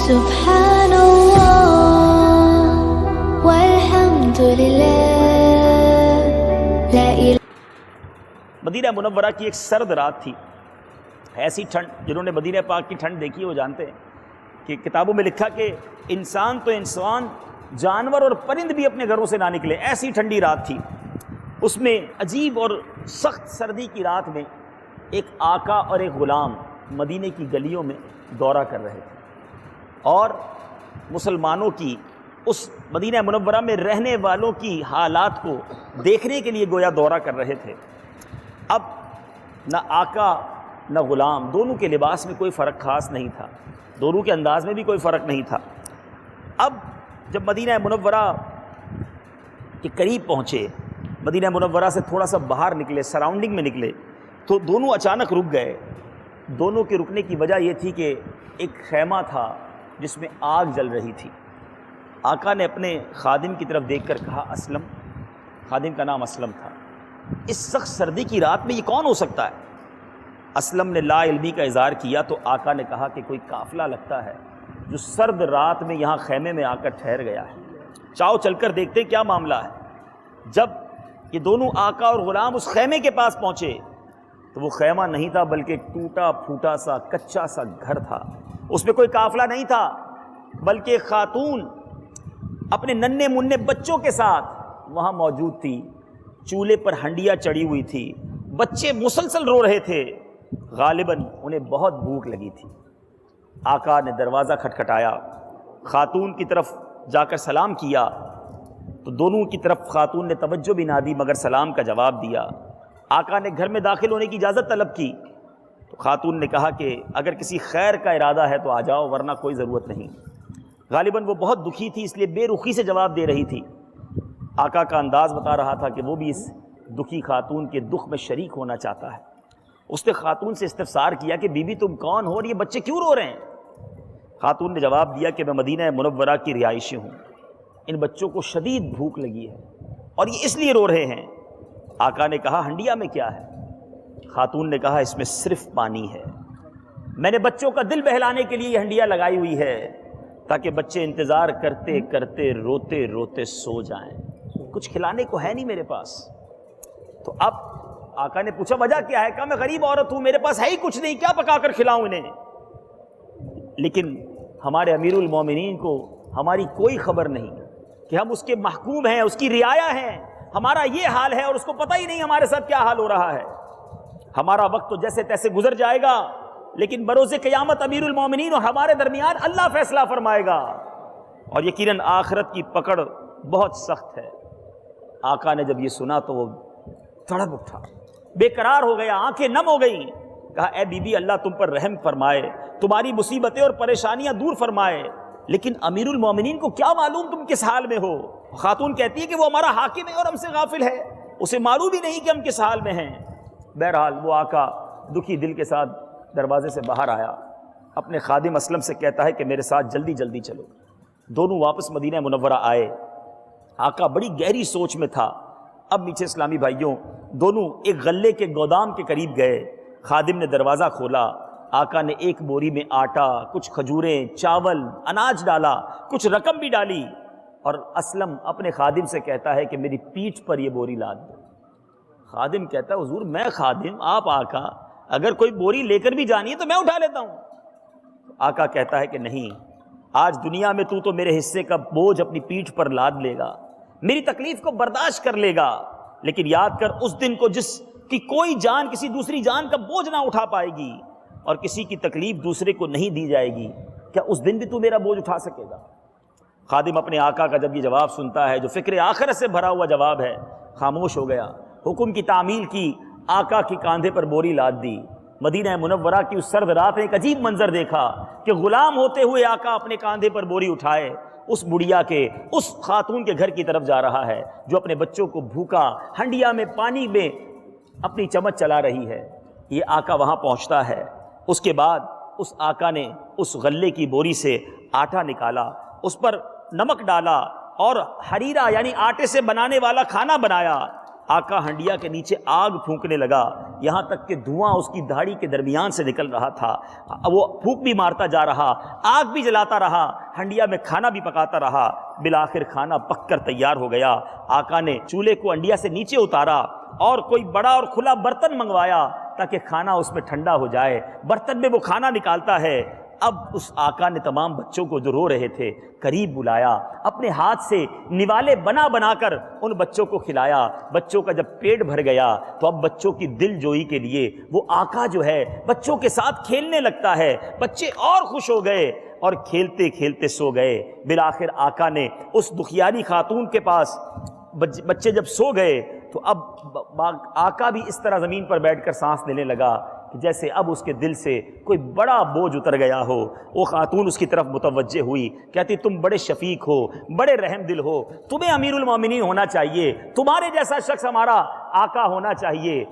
سبحان اللہ والحمد للہ لا الہ۔ مدینہ منورہ کی ایک سرد رات تھی، ایسی ٹھنڈ، جنہوں نے مدینہ پاک کی ٹھنڈ دیکھی وہ جانتے ہیں کہ کتابوں میں لکھا کہ انسان تو انسان، جانور اور پرند بھی اپنے گھروں سے نہ نکلے، ایسی ٹھنڈی رات تھی۔ اس میں عجیب اور سخت سردی کی رات میں ایک آقا اور ایک غلام مدینے کی گلیوں میں دورہ کر رہے تھے اور مسلمانوں کی، اس مدینہ منورہ میں رہنے والوں کی حالات کو دیکھنے کے لیے گویا دورہ کر رہے تھے۔ اب نہ آقا نہ غلام، دونوں کے لباس میں کوئی فرق خاص نہیں تھا، دونوں کے انداز میں بھی کوئی فرق نہیں تھا۔ اب جب مدینہ منورہ کے قریب پہنچے، مدینہ منورہ سے تھوڑا سا باہر نکلے، سراؤنڈنگ میں نکلے، تو دونوں اچانک رک گئے۔ دونوں کے رکنے کی وجہ یہ تھی کہ ایک خیمہ تھا جس میں آگ جل رہی تھی۔ آقا نے اپنے خادم کی طرف دیکھ کر کہا اسلم، خادم کا نام اسلم تھا، اس سخت سردی کی رات میں یہ کون ہو سکتا ہے؟ اسلم نے لا علمی کا اظہار کیا تو آقا نے کہا کہ کوئی قافلہ لگتا ہے جو سرد رات میں یہاں خیمے میں آ کر ٹھہر گیا ہے، چاؤ چل کر دیکھتے کیا معاملہ ہے۔ جب یہ دونوں آقا اور غلام اس خیمے کے پاس پہنچے تو وہ خیمہ نہیں تھا بلکہ ایک ٹوٹا پھوٹا سا کچا سا گھر تھا، اس میں کوئی قافلہ نہیں تھا بلکہ ایک خاتون اپنے ننھے منھے بچوں کے ساتھ وہاں موجود تھی۔ چولہے پر ہنڈیاں چڑھی ہوئی تھی، بچے مسلسل رو رہے تھے، غالباً انہیں بہت بھوک لگی تھی۔ آقا نے دروازہ کھٹکھٹایا، خاتون کی طرف جا کر سلام کیا تو دونوں کی طرف خاتون نے توجہ بھی نہ دی مگر سلام کا جواب دیا۔ آقا نے گھر میں داخل ہونے کی اجازت طلب کی تو خاتون نے کہا کہ اگر کسی خیر کا ارادہ ہے تو آ جاؤ ورنہ کوئی ضرورت نہیں۔ غالباً وہ بہت دکھی تھی اس لیے بے رخی سے جواب دے رہی تھی۔ آقا کا انداز بتا رہا تھا کہ وہ بھی اس دکھی خاتون کے دکھ میں شریک ہونا چاہتا ہے۔ اس نے خاتون سے استفسار کیا کہ بی بی تم کون ہو اور یہ بچے کیوں رو رہے ہیں؟ خاتون نے جواب دیا کہ میں مدینہ منورہ کی رہائشی ہوں، ان بچوں کو شدید بھوک لگی ہے اور یہ اس لیے رو رہے ہیں۔ آقا نے کہا ہنڈیا میں کیا ہے؟ خاتون نے کہا اس میں صرف پانی ہے، میں نے بچوں کا دل بہلانے کے لیے یہ ہنڈیا لگائی ہوئی ہے تاکہ بچے انتظار کرتے کرتے روتے روتے سو جائیں، کچھ کھلانے کو ہے نہیں میرے پاس۔ تو اب آقا نے پوچھا وجہ کیا ہے؟ کہا میں غریب عورت ہوں، میرے پاس ہے ہی کچھ نہیں، کیا پکا کر کھلاؤں انہیں؟ لیکن ہمارے امیر المومنین کو ہماری کوئی خبر نہیں کہ ہم اس کے محکوم ہیں، اس کی رعایا ہیں، ہمارا یہ حال ہے اور اس کو پتہ ہی نہیں ہمارے ساتھ کیا حال ہو رہا ہے۔ ہمارا وقت تو جیسے تیسے گزر جائے گا لیکن بروز قیامت امیر المومنین اور ہمارے درمیان اللہ فیصلہ فرمائے گا اور یقیناً آخرت کی پکڑ بہت سخت ہے۔ آقا نے جب یہ سنا تو وہ تڑپ اٹھا، بے قرار ہو گیا، آنکھیں نم ہو گئیں۔ کہا اے بی بی اللہ تم پر رحم فرمائے، تمہاری مصیبتیں اور پریشانیاں دور فرمائے، لیکن امیر المومنین کو کیا معلوم تم کس حال میں ہو؟ خاتون کہتی ہے کہ وہ ہمارا حاکم ہے اور ہم سے غافل ہے، اسے معلوم ہی نہیں کہ ہم کس حال میں ہیں۔ بہرحال وہ آقا دکھی دل کے ساتھ دروازے سے باہر آیا، اپنے خادم اسلم سے کہتا ہے کہ میرے ساتھ جلدی جلدی چلو۔ دونوں واپس مدینہ منورہ آئے۔ آقا بڑی گہری سوچ میں تھا۔ اب میٹھے اسلامی بھائیوں، دونوں ایک غلے کے گودام کے قریب گئے، خادم نے دروازہ کھولا، آقا نے ایک بوری میں آٹا، کچھ کھجوریں، چاول، اناج ڈالا، کچھ رقم بھی ڈالی، اور اسلم اپنے خادم سے کہتا ہے کہ میری پیٹھ پر یہ بوری لاد دو۔ خادم کہتا ہے حضور میں خادم، آپ آقا، اگر کوئی بوری لے کر بھی جانی ہے تو میں اٹھا لیتا ہوں۔ آقا کہتا ہے کہ نہیں، آج دنیا میں تو میرے حصے کا بوجھ اپنی پیٹھ پر لاد لے گا، میری تکلیف کو برداشت کر لے گا، لیکن یاد کر اس دن کو جس کی کوئی جان کسی دوسری جان کا بوجھ نہ اٹھا پائے گی اور کسی کی تکلیف دوسرے کو نہیں دی جائے گی، کیا اس دن بھی تو میرا بوجھ اٹھا سکے گا؟ خادم اپنے آقا کا جب یہ جواب سنتا ہے جو فکر آخرت سے بھرا ہوا جواب ہے، خاموش ہو گیا۔ حکم کی تعمیل کی، آقا کے کاندھے پر بوری لاد دی۔ مدینہ منورہ کی اس سرد رات نے ایک عجیب منظر دیکھا کہ غلام ہوتے ہوئے آقا اپنے کاندھے پر بوری اٹھائے اس بڑھیا کے، اس خاتون کے گھر کی طرف جا رہا ہے جو اپنے بچوں کو بھوکا ہنڈیا میں پانی میں اپنی چمچ چلا رہی ہے۔ یہ آقا وہاں پہنچتا ہے، اس کے بعد اس آقا نے اس غلے کی بوری سے آٹا نکالا، اس پر نمک ڈالا اور حریرہ یعنی آٹے سے بنانے والا کھانا بنایا۔ آقا ہنڈیا کے نیچے آگ پھونکنے لگا۔ یہاں تک کہ دھواں اس کی داڑھی کے درمیان سے نکل رہا تھا، وہ پھونک بھی مارتا جا رہا، آگ بھی جلاتا رہا، ہنڈیا میں کھانا بھی پکاتا رہا، بالآخر کھانا پک کر تیار ہو گیا۔ آقا نے چولہے کو ہنڈیا سے نیچے اتارا اور کوئی بڑا اور کھلا برتن منگوایا تاکہ کھانا اس میں ٹھنڈا ہو جائے۔ برتن میں وہ کھانا نکالتا ہے۔ اب اس آقا نے تمام بچوں کو جو رو رہے تھے قریب بلایا، اپنے ہاتھ سے نوالے بنا بنا کر ان بچوں کو کھلایا۔ بچوں کا جب پیٹ بھر گیا تو اب بچوں کی دل جوئی کے لیے وہ آقا جو ہے بچوں کے ساتھ کھیلنے لگتا ہے۔ بچے اور خوش ہو گئے اور کھیلتے کھیلتے سو گئے۔ بالآخر آقا نے اس دکھیاری خاتون کے پاس بچے جب سو گئے تو اب آقا بھی اس طرح زمین پر بیٹھ کر سانس لینے لگا کہ جیسے اب اس کے دل سے کوئی بڑا بوجھ اتر گیا ہو۔ وہ خاتون اس کی طرف متوجہ ہوئی، کہتی تم بڑے شفیق ہو، بڑے رحم دل ہو، تمہیں امیر المومنین ہونا چاہیے، تمہارے جیسا شخص ہمارا آقا ہونا چاہیے،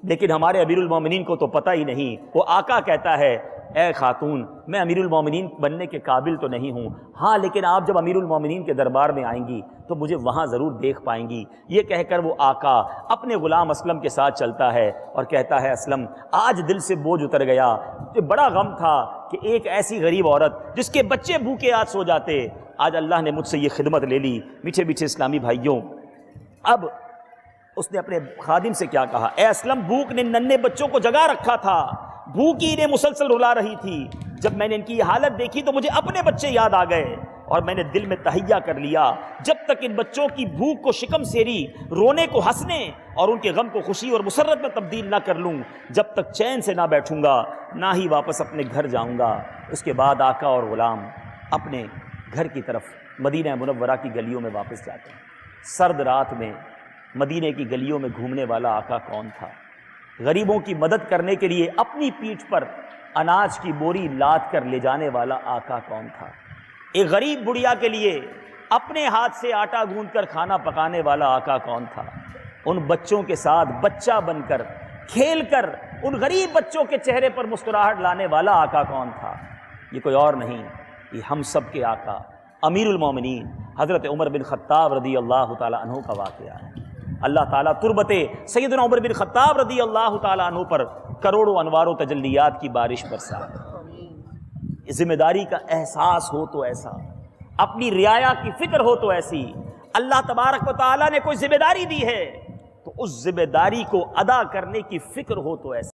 لیکن ہمارے امیر المومنین کو تو پتہ ہی نہیں۔ وہ آقا کہتا ہے اے خاتون میں امیر المومنین بننے کے قابل تو نہیں ہوں، ہاں لیکن آپ جب امیر المومنین کے دربار میں آئیں گی تو مجھے وہاں ضرور دیکھ پائیں گی۔ یہ کہہ کر وہ آقا اپنے غلام اسلم کے ساتھ چلتا ہے اور کہتا ہے اسلم آج دل سے بوجھ اتر گیا، مجھے بڑا غم تھا کہ ایک ایسی غریب عورت جس کے بچے بھوکے آج سو جاتے، آج اللہ نے مجھ سے یہ خدمت لے لی۔ میٹھے میٹھے اسلامی بھائیوں، اب اس نے اپنے خادم سے کیا کہا، اے اسلم بھوک نے ننھے بچوں کو جگا رکھا تھا، بھوک ہی انہیں مسلسل رلا رہی تھی، جب میں نے ان کی یہ حالت دیکھی تو مجھے اپنے بچے یاد آ گئے اور میں نے دل میں تہیہ کر لیا جب تک ان بچوں کی بھوک کو شکم سیری، رونے کو ہنسنے اور ان کے غم کو خوشی اور مسرت میں تبدیل نہ کر لوں، جب تک چین سے نہ بیٹھوں گا نہ ہی واپس اپنے گھر جاؤں گا۔ اس کے بعد آقا اور غلام اپنے گھر کی طرف مدینہ منورہ کی گلیوں میں واپس جاتے ہیں۔ سرد رات میں مدینے کی گلیوں میں گھومنے والا آقا کون تھا؟ غریبوں کی مدد کرنے کے لیے اپنی پیٹھ پر اناج کی بوری لاد کر لے جانے والا آقا کون تھا؟ ایک غریب بڑھیا کے لیے اپنے ہاتھ سے آٹا گوندھ کر کھانا پکانے والا آقا کون تھا؟ ان بچوں کے ساتھ بچہ بن کر کھیل کر ان غریب بچوں کے چہرے پر مسکراہٹ لانے والا آقا کون تھا؟ یہ کوئی اور نہیں، یہ ہم سب کے آقا امیر المومنین حضرت عمر بن خطاب رضی اللہ تعالیٰ عنہ کا واقعہ ہے۔ اللہ تعالیٰ تربت سیدنا عمر بن خطاب رضی اللہ تعالیٰ عنہ پر کروڑوں انوار و تجلیات کی بارش برسائے۔ ذمہ داری کا احساس ہو تو ایسا، اپنی رعایا کی فکر ہو تو ایسی، اللہ تبارک و تعالیٰ نے کوئی ذمہ داری دی ہے تو اس ذمہ داری کو ادا کرنے کی فکر ہو تو ایسی۔